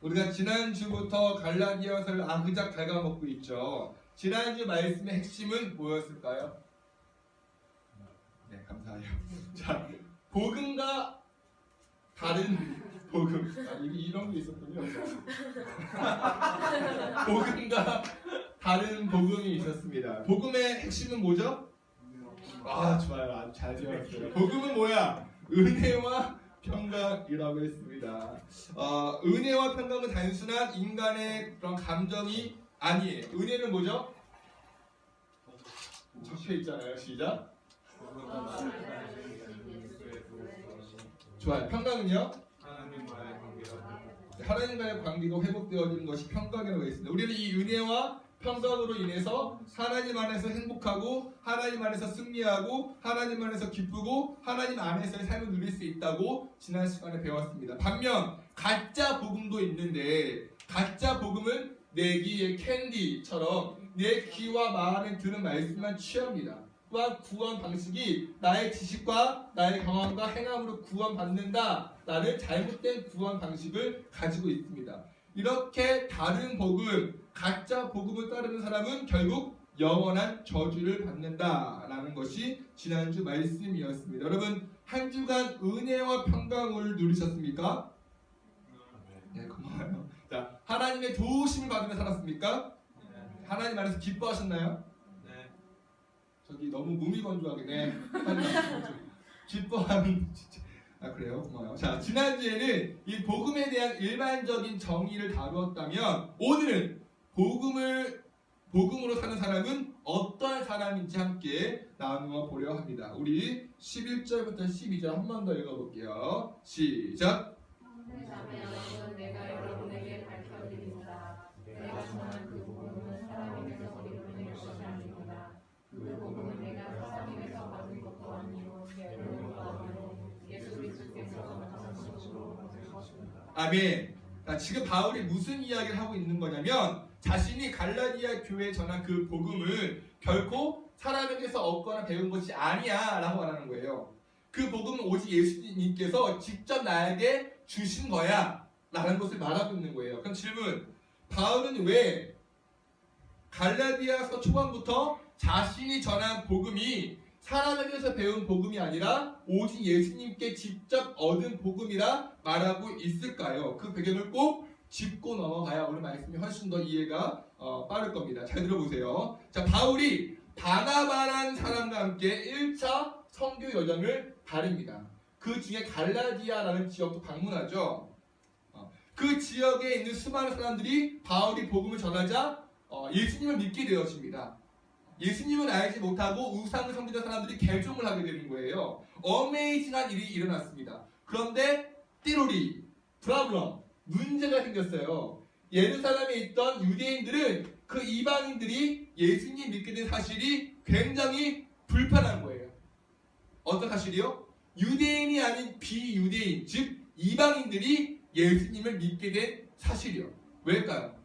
우리가 지난주부터 갈라디아서를 아그작 갉아먹고 있죠. 지난주 말씀의 핵심은 뭐였을까요? 네, 감사해요. 자, 복음과 다른 복음. 이런 게 있었군요. 복음과 다른 복음이 있었습니다. 복음의 핵심은 뭐죠? 아, 좋아요. 아주 잘 지었어요. 복음은 뭐야? 은혜와 평강이라고 했습니다. 은혜와 평강은 단순한 인간의 그런 감정이 아니에요. 은혜는 뭐죠? 적혀 있잖아요. 시작. 좋아요. 평강은요? 하나님과의 관계가 회복되어지는 것이 평강이라고 했습니다. 우리는 이 은혜와 평강으로 인해서 하나님 안에서 행복하고 하나님 안에서 승리하고 하나님 안에서 기쁘고 하나님 안에서의 삶을 누릴 수 있다고 지난 시간에 배웠습니다. 반면 가짜 복음도 있는데 가짜 복음은 내 귀의 캔디처럼 내 귀와 마음에 드는 말씀만 취합니다. 또한 구원 방식이 나의 지식과 나의 경험과 행함으로 구원받는다 라는 잘못된 구원 방식을 가지고 있습니다. 이렇게 다른 복음, 가짜 복음을 따르는 사람은 결국 영원한 저주를 받는다라는 것이 지난주 말씀이었습니다. 여러분, 한 주간 은혜와 평강을 누리셨습니까? 네, 고마워요. 자, 하나님의 도우심을 받으며 살았습니까? 하나님 안에서 기뻐하셨나요? 네. 저기 너무 무미건조하게 네. 기뻐하는 진짜. 아, 그래요? 고마워요. 자, 지난주에는 이 복음에 대한 일반적인 정의를 다루었다면 오늘은 복음으로 사는 사람은 어떤 사람인지 함께 나누어 보려 합니다. 우리 11절부터 12절 한 번 더 읽어볼게요. 시작! 내가 여러분에게 밝혀드립니다. 내가 전한 그 복음은 사람에게서 이루어진 것이 아닙니다. 그 복음은 내가 하나님에서 받은 것도 아니고 여러분과 아니고 예수 그리스도께서 나타나신 것으로 받은 것입니다. 아멘. 자, 지금 바울이 무슨 이야기를 하고 있는 거냐면 자신이 갈라디아 교회에 전한 그 복음은 결코 사람에게서 얻거나 배운 것이 아니야 라고 말하는 거예요. 그 복음은 오직 예수님께서 직접 나에게 주신 거야 라는 것을 말하고 있는 거예요. 그럼 질문, 바울은 왜 갈라디아서 초반부터 자신이 전한 복음이 사람에게서 배운 복음이 아니라 오직 예수님께 직접 얻은 복음이라 말하고 있을까요? 그 배경을 꼭 짚고 넘어가야 오늘 말씀이 훨씬 더 이해가 빠를 겁니다. 잘 들어보세요. 자, 바울이 바나바라는 사람과 함께 1차 선교 여정을 다닙니다. 그 중에 갈라디아라는 지역도 방문하죠. 그 지역에 있는 수많은 사람들이 바울이 복음을 전하자 예수님을 믿게 되었습니다. 예수님은 알지 못하고 우상을 섬기던 사람들이 개종을 하게 되는 거예요. 어메이징한 일이 일어났습니다. 그런데 띠로리, 프라블럼, 문제가 생겼어요. 예루살렘에 있던 유대인들은 그 이방인들이 예수님 믿게 된 사실이 굉장히 불편한 거예요. 어떤 사실이요? 유대인이 아닌 비유대인, 즉 이방인들이 예수님을 믿게 된 사실이요. 왜일까요?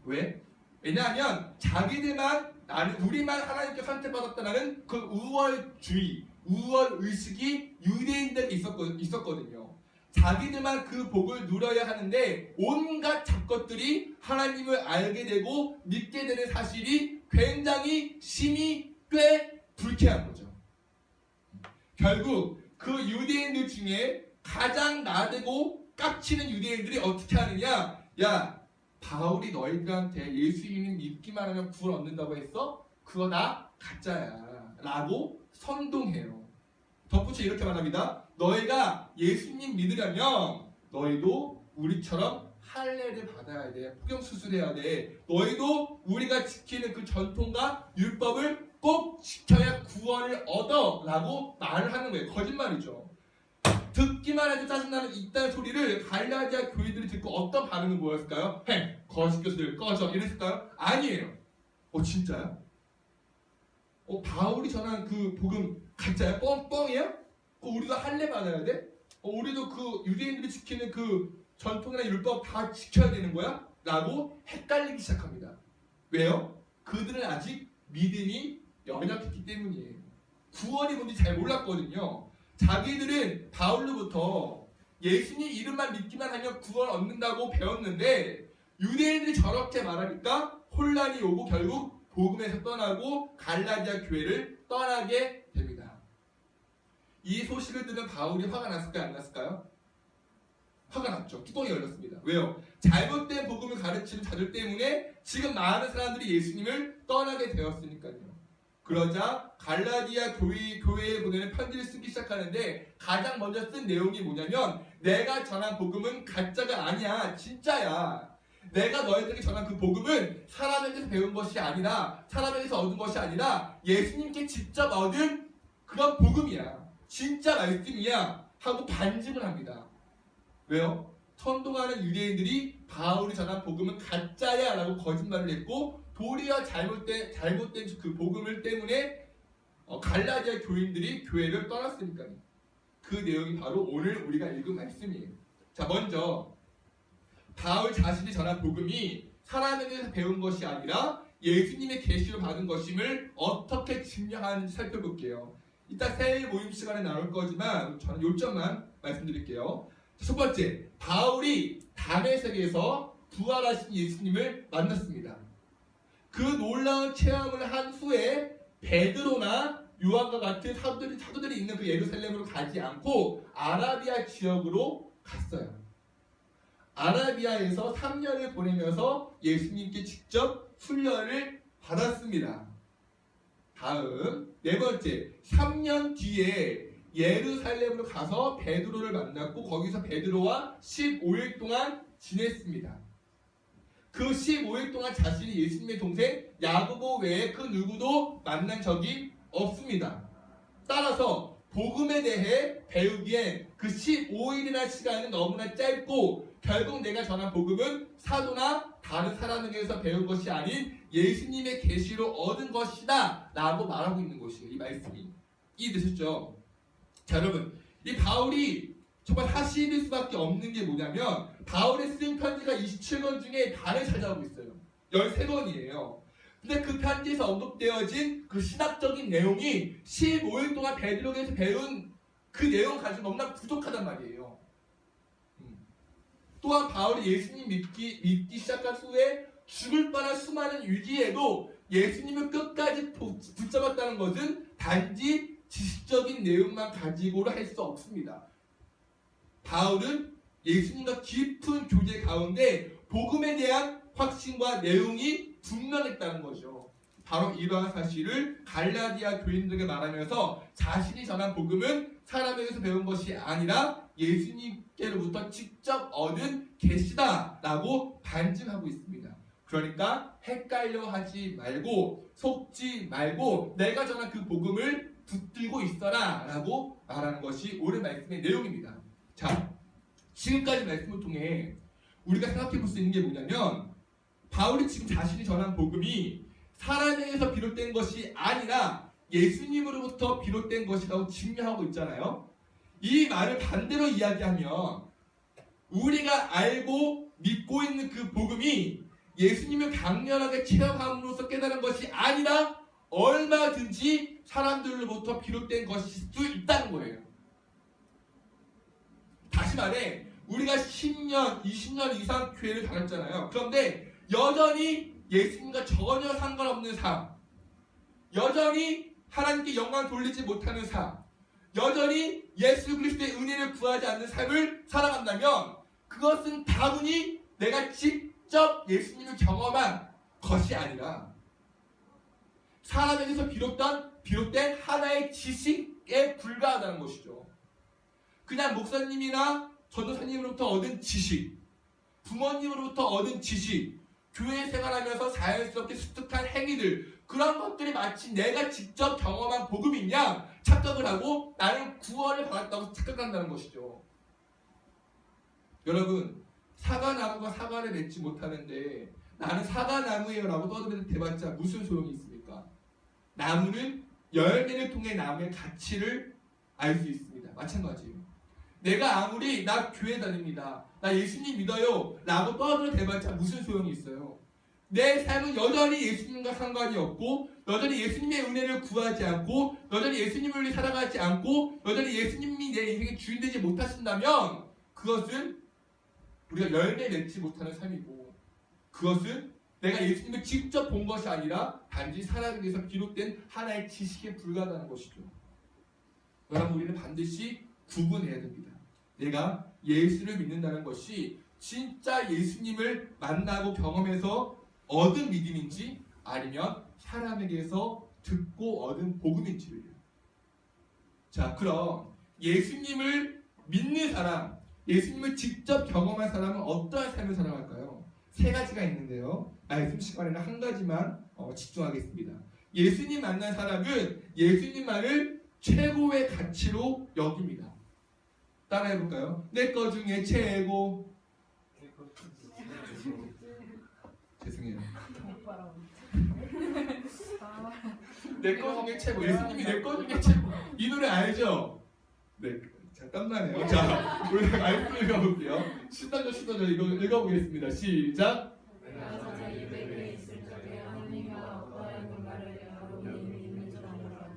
왜? 왜냐하면 자기들만 우리만 하나님께 선택받았다는 그 우월주의, 우월의식이 유대인들에 있었거든요. 자기들만 그 복을 누려야 하는데 온갖 잡것들이 하나님을 알게 되고 믿게 되는 사실이 굉장히 심히 꽤 불쾌한 거죠. 결국 그 유대인들 중에 가장 나대고 깝치는 유대인들이 어떻게 하느냐? 야, 바울이 너희들한테 예수님 믿기만 하면 구원 얻는다고 했어? 그거 다 가짜야 라고 선동해요. 덧붙여 이렇게 말합니다. 너희가 예수님 믿으려면 너희도 우리처럼 할례를 받아야 돼. 포경수술해야 돼. 너희도 우리가 지키는 그 전통과 율법을 꼭 지켜야 구원을 얻어 라고 말을 하는 거예요. 거짓말이죠. 듣기만 해도 짜증나는 이딴 소리를 갈라디아 교인들이 듣고 어떤 반응을 보였을까요? 거짓 교수들 꺼져 이랬을까요? 아니에요. 진짜요? 바울이 전한 그 복음 가짜야? 뻥뻥이에요? 우리도 할례 받아야 돼? 우리도 그 유대인들이 지키는 그 전통이나 율법 다 지켜야 되는 거야? 라고 헷갈리기 시작합니다. 왜요? 그들은 아직 믿음이 연약했기 때문이에요. 구원이 뭔지 잘 몰랐거든요. 자기들은 바울로부터 예수님 이름만 믿기만 하면 구원 얻는다고 배웠는데 유대인들이 저렇게 말하니까 혼란이 오고 결국 복음에서 떠나고 갈라디아 교회를 떠나게 됩니다. 이 소식을 들은 바울이 화가 났을까요? 안 났을까요? 화가 났죠. 뚜껑이 열렸습니다. 왜요? 잘못된 복음을 가르치는 자들 때문에 지금 많은 사람들이 예수님을 떠나게 되었으니까요. 그러자 갈라디아 교회에 보내는 편지를 쓰기 시작하는데 가장 먼저 쓴 내용이 뭐냐면 내가 전한 복음은 가짜가 아니야. 진짜야. 내가 너희들에게 전한 그 복음은 사람에게서 배운 것이 아니라 사람에게서 얻은 것이 아니라 예수님께 직접 얻은 그런 복음이야. 진짜 말씀이야. 하고 반증을 합니다. 왜요? 선동하는 유대인들이 바울이 전한 복음은 가짜야 라고 거짓말을 했고 도리어 잘못된 그 복음을 때문에 갈라디아 교인들이 교회를 떠났으니까요. 그 내용이 바로 오늘 우리가 읽은 말씀이에요. 자, 먼저 바울 자신이 전한 복음이 사람에게서 배운 것이 아니라 예수님의 계시로 받은 것임을 어떻게 증명하는지 살펴볼게요. 이따 새해 모임 시간에 나올 거지만 저는 요점만 말씀드릴게요. 첫 번째, 바울이 다메섹에서 부활하신 예수님을 만났습니다. 그 놀라운 체험을 한 후에 베드로나 요한과 같은 사도들이 있는 그 예루살렘으로 가지 않고 아라비아 지역으로 갔어요. 아라비아에서 3년을 보내면서 예수님께 직접 훈련을 받았습니다. 다음 네 번째, 3년 뒤에 예루살렘으로 가서 베드로를 만났고 거기서 베드로와 15일 동안 지냈습니다. 그 15일 동안 자신이 예수님의 동생 야고보 외에 그 누구도 만난 적이 없습니다. 따라서 복음에 대해 배우기엔 그 15일이라는 시간은 너무나 짧고 결국 내가 전한 복음은 사도나 다른 사람에게서 배운 것이 아닌 예수님의 계시로 얻은 것이다 라고 말하고 있는 것이에요. 이 말씀이 이해되셨죠? 자, 여러분, 이 바울이 정말 사실일 수밖에 없는 게 뭐냐면 바울의 쓴 편지가 27권 중에 반을 차지하고 있어요. 13권이에요. 근데 그 편지에서 언급되어진 그 신학적인 내용이 15일 동안 베드로에게서 배운 그 내용 가지고 너무나 부족하단 말이에요. 또한 바울이 예수님 믿기 시작한 후에 죽을 뻔한 수많은 위기에도 예수님을 끝까지 붙잡았다는 것은 단지 지식적인 내용만 가지고는 할 수 없습니다. 바울은 예수님과 깊은 교제 가운데 복음에 대한 확신과 내용이 분명했다는 거죠. 바로 이러한 사실을 갈라디아 교인들에게 말하면서 자신이 전한 복음은 사람에게서 배운 것이 아니라 예수님께로부터 직접 얻은 계시다라고 반증하고 있습니다. 그러니까 헷갈려 하지 말고 속지 말고 내가 전한 그 복음을 붙들고 있어라 라고 말하는 것이 오늘 말씀의 내용입니다. 자, 지금까지 말씀을 통해 우리가 생각해 볼 수 있는 게 뭐냐면 바울이 지금 자신이 전한 복음이 사람에게서 비롯된 것이 아니라 예수님으로부터 비롯된 것이라고 증명하고 있잖아요. 이 말을 반대로 이야기하면 우리가 알고 믿고 있는 그 복음이 예수님을 강렬하게 체험함으로써 깨달은 것이 아니라 얼마든지 사람들로부터 비롯된 것일 수 있다는 거예요. 다시 말해 우리가 10년, 20년 이상 교회를 다녔잖아요. 그런데 여전히 예수님과 전혀 상관없는 삶, 여전히 하나님께 영광 돌리지 못하는 삶, 여전히 예수 그리스도의 은혜를 구하지 않는 삶을 살아간다면 그것은 다분히 내가 직접 예수님을 경험한 것이 아니라 사람에게서 비롯된 하나의 지식에 불과하다는 것이죠. 그냥 목사님이나 전도사님으로부터 얻은 지식, 부모님으로부터 얻은 지식, 교회 생활하면서 자연스럽게 습득한 행위들, 그런 것들이 마치 내가 직접 경험한 복음인 양 착각을 하고 나는 구원을 받았다고 착각한다는 것이죠. 여러분, 사과나무가 사과를 맺지 못하는데 나는 사과나무예요 라고 떠들어대봤자 무슨 소용이 있습니까? 나무는 열매를 통해 나무의 가치를 알 수 있습니다. 마찬가지예요. 내가 아무리 나 교회 다닙니다, 나 예수님 믿어요 라고 떠들어대봤자 무슨 소용이 있어요. 내 삶은 여전히 예수님과 상관이 없고 여전히 예수님의 은혜를 구하지 않고 여전히 예수님을 위해 살아가지 않고 여전히 예수님이 내 인생의 주인 되지 못하신다면 그것은 우리가 열매 맺지 못하는 삶이고, 그것은 내가 예수님을 직접 본 것이 아니라 단지 사람에게서 비롯된 하나의 지식에 불과하다는 것이죠. 여러분, 우리는 반드시 구분해야 됩니다. 내가 예수를 믿는다는 것이 진짜 예수님을 만나고 경험해서 얻은 믿음인지 아니면 사람에게서 듣고 얻은 복음인지를. 자, 그럼 예수님을 믿는 사람, 예수님을 직접 경험한 사람은 어떠한 삶을 살아갈까요? 세 가지가 있는데요. 말씀 시간에는 한 가지만 집중하겠습니다. 예수님 만난 사람은 예수님만을 최고의 가치로 여깁니다. 따라해볼까요? 내 거 중에 최고. 죄송해요. 내 거 중에 최고. 예수님이 내 거 중에 최고. 이 노래 알죠? 네. 자, 땀나네요. 자, 우리 말씀 읽어볼게요. 신단조 이거 읽어보겠습니다. 시작. 내가 저자 이백에 있을 적에 하나님과 어떠한 건가를 여러분이 믿는 줄 아노라.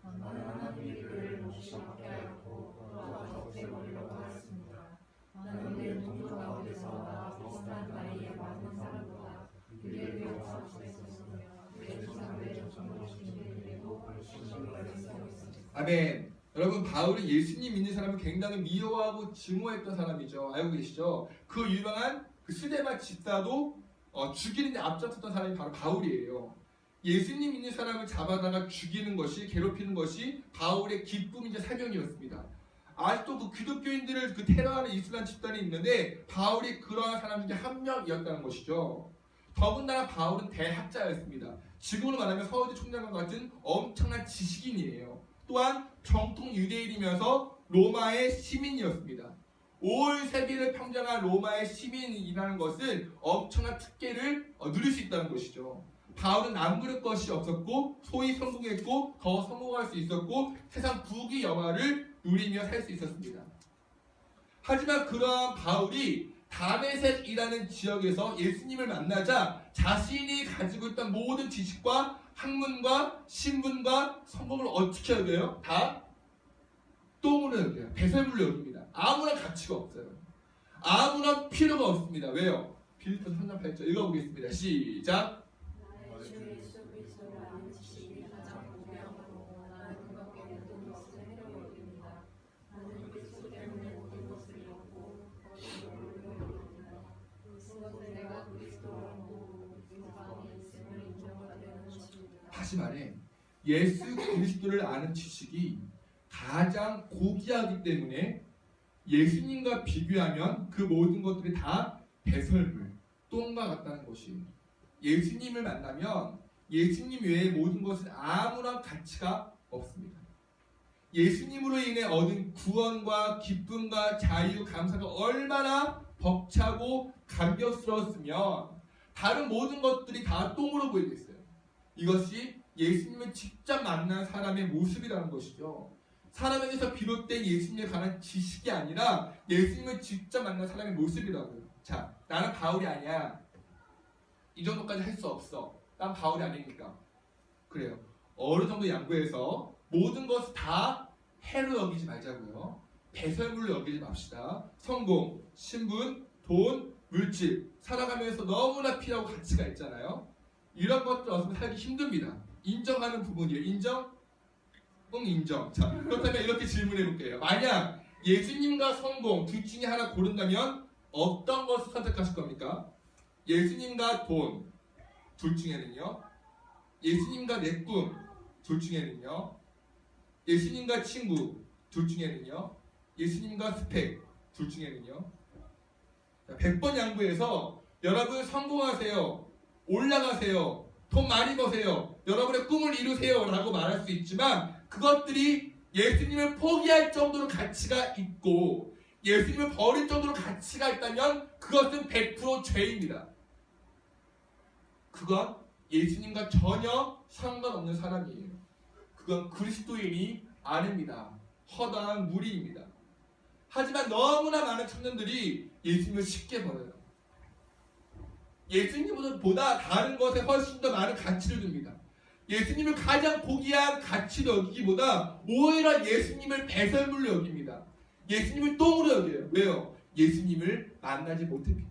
나는 하나님이 그를 몹시 받게 하였고 그와 적대 버리려고 하였습니다. 나는 내 동료 가운데서 나와 비슷한 나이에 많은 사람보다 그를 위협할 수 있었으며 내 조상들의 정통시킨 일에도 훨씬 신경을 쓰고 있었습니다. 아멘. 여러분, 바울은 예수님 믿는 사람을 굉장히 미워하고 증오했던 사람이죠. 알고 계시죠? 그 유명한 그 스데반 집사도 죽이는 데 앞장섰던 사람이 바로 바울이에요. 예수님 믿는 사람을 잡아다가 죽이는 것이, 괴롭히는 것이 바울의 기쁨이자 사명이었습니다. 아직도 그 기독교인들을 그 테러하는 이슬람 집단이 있는데 바울이 그러한 사람 중에 한 명이었다는 것이죠. 더군다나 바울은 대학자였습니다. 지금으로 말하면 서울대 총장과 같은 엄청난 지식인이에요. 또한 정통 유대인이면서 로마의 시민이었습니다. 온 세계를 평정한 로마의 시민이라는 것은 엄청난 특権을 누릴 수 있다는 것이죠. 바울은 남부를 것이 없었고 소위 성공했고 더 성공할 수 있었고 세상 부귀 영화를 누리며 살 수 있었습니다. 하지만 그러한 바울이 다메섹이라는 지역에서 예수님을 만나자 자신이 가지고 있던 모든 지식과 학문과 신분과 성공을 어떻게 여겨요? 다 똥으로 여겨요. 배설물로 여깁니다. 아무런 가치가 없어요. 아무런 필요가 없습니다. 왜요? 빌립보서 3장 8절 읽어보겠습니다. 시작. 나의 주 예수 그리스도를 아는 지식이 가장 고귀하고 나는 그밖에 모든 것을 해로 여깁니다. 나는 그리스도 때문에 모든 것을 잃었고 그것을 모르려 여깁니다. 그것은 내가 그리스도를 보고 그리스도 안에 있음을 인정하려는 것입니다. 다시 말해, 예수 그리스도를 아는 지식이 가장 고귀하기 때문에 예수님과 비교하면 그 모든 것들이 다 배설물, 똥과 같다는 것이에요. 예수님을 만나면 예수님 외의 모든 것은 아무런 가치가 없습니다. 예수님으로 인해 얻은 구원과 기쁨과 자유, 감사가 얼마나 벅차고 감격스러웠으면 다른 모든 것들이 다 똥으로 보이겠어요. 이것이 예수님을 직접 만난 사람의 모습이라는 것이죠. 사람에게서 비롯된 예수님에 관한 지식이 아니라 예수님을 직접 만난 사람의 모습이라고요. 자, 나는 바울이 아니야. 이 정도까지 할 수 없어. 난 바울이 아니니까. 그래요. 어느 정도 양보해서 모든 것을 다 해로 여기지 말자고요. 배설물로 여기지 맙시다. 성공, 신분, 돈, 물질, 살아가면서 너무나 필요하고 가치가 있잖아요. 이런 것들 없으면 살기 힘듭니다. 인정하는 부분이에요. 인정? 응, 인정. 자, 그렇다면 이렇게 질문해 볼게요. 만약 예수님과 성공 둘 중에 하나 고른다면 어떤 것을 선택하실 겁니까? 예수님과 돈 둘 중에는요? 예수님과 내 꿈 둘 중에는요? 예수님과 친구 둘 중에는요? 예수님과 스펙 둘 중에는요? 100번 양보해서 여러분 성공하세요. 올라가세요. 돈 많이 버세요. 여러분의 꿈을 이루세요 라고 말할 수 있지만 그것들이 예수님을 포기할 정도로 가치가 있고 예수님을 버릴 정도로 가치가 있다면 그것은 100% 죄입니다. 그건 예수님과 전혀 상관없는 사람이에요. 그건 그리스도인이 아닙니다. 허다한 무리입니다. 하지만 너무나 많은 청년들이 예수님을 쉽게 버려요. 예수님보다 다른 것에 훨씬 더 많은 가치를 줍니다. 예수님을 가장 고귀한 가치로 여기기보다 오히려 예수님을 배설물로 여깁니다. 예수님을 똥으로 여겨요. 왜요? 예수님을 만나지 못했기 때문에